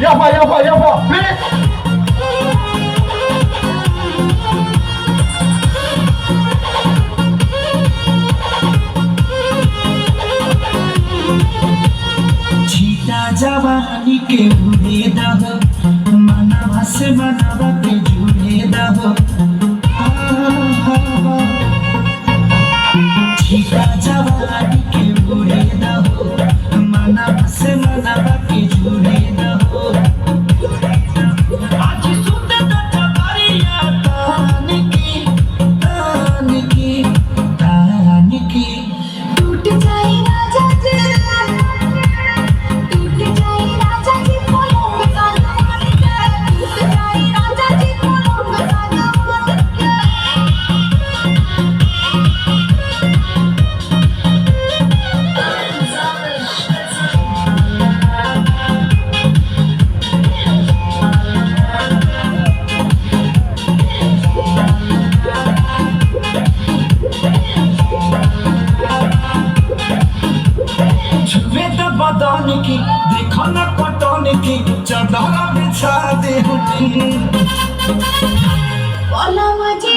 Yapa, please. छीटा जवानी के उड़े दहो मनवा से मनवा के जुड़े दहो छीटा जवानी के उड़े दहो मनवा से मनवा के जुड़े दहो आज सुनते तो चबरिया तान की टूट जाए राजा जी टूट जाए राजा जी पलंग सागवान के टूट जाए राजा जी पलंग सागवान के छुए तो बदन की देखो न पटन की चदरा बिछा दे हुटी पलंग जी